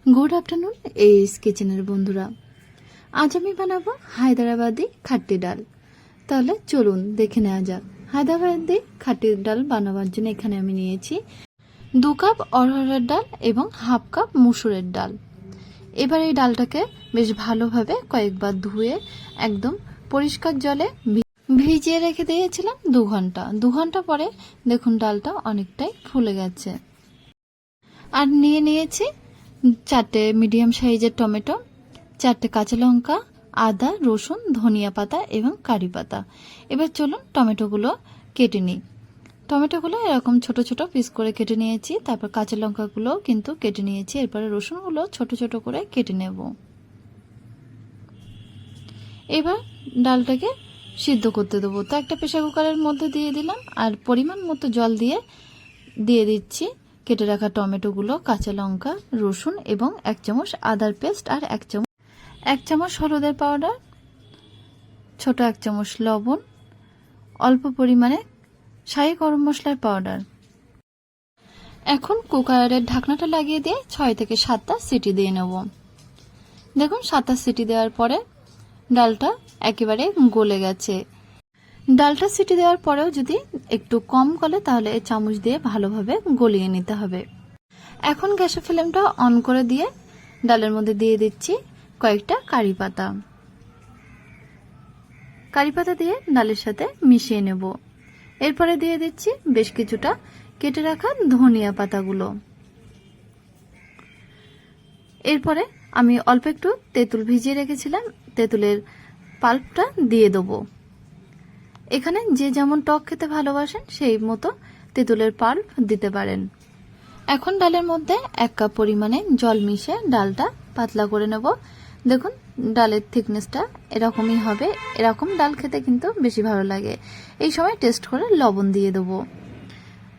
Good afternoon এইস কিচেনের বন্ধুরা। আজ আমি বানাবো হায়দ্রাবাদি খাট্টি ডাল। তাহলে চলুন দেখে নেওয়া যাক। হায়দ্রাবাদি খাট্টি ডাল বানাবার জন্য এখানে আমি নিয়েছি 2 কাপ অড়হরের ডাল এবং হাফ কাপ মুসুরের ডাল। এবার এই ডালটাকে বেশ ভালোভাবে কয়েকবার ধুয়ে একদম পরিষ্কার জলে ভিজিয়ে রেখে দিয়েছিলাম 2 ঘন্টা। 2 ঘন্টা পরে দেখুন ডালটা অনেকটাই ফুলে গেছে। আর নিয়েছি 4টে মিডিয়াম সাইজের টমেটো, 4টে কাঁচা লঙ্কা, আদা, রসুন, ধনিয়া পাতা এবং কারি পাতা। এবার চলুন টমেটোগুলো কেটে নিই। টমেটোগুলো এরকম ছোট ছোট পিস করে কেটে নিয়েছি। তারপর কাঁচা লঙ্কাগুলো কিন্তু কেটে নিয়েছি। এরপরে রসুনগুলো ছোট ছোট করে কেটে নেব। এবার ডালটাকে সিদ্ধ করতে দেবো। তো একটা প্রেসার কুকারের মধ্যে দিয়ে দিলাম আর পরিমাণ মতো জল দিয়ে দিচ্ছি কেটে রাখা টমেটোগুলো, কাঁচা লঙ্কা, রসুন এবং 1 চামচ আদার পেস্ট আর 1 চামচ হলুদের পাউডার, ছোট 1 চামচ লবণ, অল্প পরিমাণে শাহি গরম মশলার পাউডার। এখন কুকারের ঢাকনাটা লাগিয়ে দিয়ে 6 থেকে 7টা সিটি দিয়ে নেব। দেখুন 7টা সিটি দেওয়ার পরে ডালটা একেবারে গলে গেছে। ডালটা সিটি দেওয়ার পরেও যদি একটু কম গলে তাহলে এই চামচ দিয়ে ভালোভাবে গলিয়ে নিতে হবে। এখন গ্যাসের ফ্লেমটা অন করে দিয়ে ডালের মধ্যে দিয়ে দিচ্ছি কয়েকটা কারি পাতা। কারি পাতা দিয়ে ডালের সাথে মিশিয়ে নেব। এরপরে দিয়ে দিচ্ছি বেশ কিছুটা কেটে রাখা ধনিয়া পাতাগুলো। এরপরে আমি অল্প একটু তেঁতুল ভিজিয়ে রেখেছিলাম, তেঁতুলের পাল্পটা দিয়ে দেবো। এখানে যে যেমন টক খেতে ভালোবাসেন সেই মতো তেঁতুলের পাল্প দিতে পারেন। এখন ডালের মধ্যে 1 কাপ পরিমাণে জল মিশিয়ে ডালটা পাতলা করে নেব। দেখুন ডালের থিকনেসটা এরকমই হবে। এরকম ডাল খেতে কিন্তু বেশি ভালো লাগে। এই সময় টেস্ট করে লবণ দিয়ে দেবো।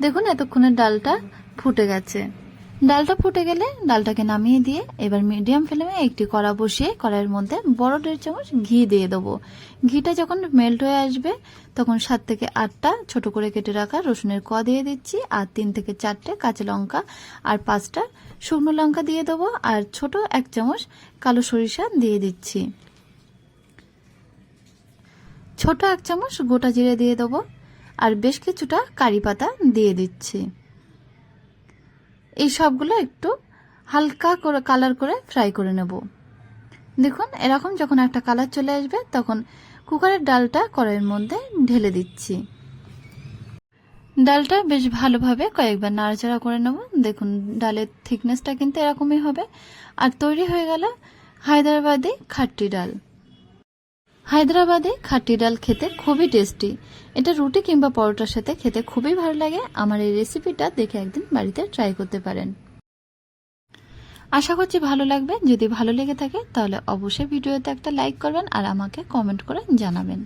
দেখুন এতক্ষণে ডালটা ফুটে গেছে। ডালটা ফুটে গেলে ডালটাকে নামিয়ে দিয়ে এবার মিডিয়াম ফ্লেমে একটি কড়া বসিয়ে কড়াইয়ের মধ্যে বড় 1.5 চামচ ঘি দিয়ে দেবো। ঘিটা যখন মেল্ট হয়ে আসবে তখন 7 থেকে 8টা ছোট করে কেটে রাখা রসুনের কোয়া দিয়ে দিচ্ছি আর 3 থেকে 4টে কাঁচা লঙ্কা আর 5টা শুকনো লঙ্কা দিয়ে দেবো আর ছোট 1 চামচ কালো সরিষা দিয়ে দিচ্ছি। ছোট 1 চামচ গোটা জিরে দিয়ে দেবো আর বেশ কিছুটা কারি পাতা দিয়ে দিচ্ছি। এই সবগুলো একটু হালকা করে কালার করে ফ্রাই করে নেব। দেখুন এরকম যখন একটা কালার চলে আসবে তখন কুকারের ডালটা কড়াইয়ের মধ্যে ঢেলে দিচ্ছি। ডালটা বেশ ভালোভাবে কয়েকবার নাড়াচাড়া করে নেব। দেখুন ডালের থিকনেসটা কিন্তু এরকমই হবে। আর তৈরি হয়ে গেল হায়দ্রাবাদি খাট্টি ডাল। হায়দ্রাবাদি খাট্টি ডাল খেতে খুবই টেস্টি। এটা রুটি কিংবা পরোটার সাথে খেতে খুবই ভালো লাগে। আমার এই রেসিপিটা দেখে একদিন বাড়িতে ট্রাই করতে পারেন। আশা করছি ভালো লাগবে। যদি ভালো লেগে থাকে তাহলে অবশ্যই ভিডিওতে একটা লাইক করবেন আর আমাকে কমেন্ট করে জানাবেন।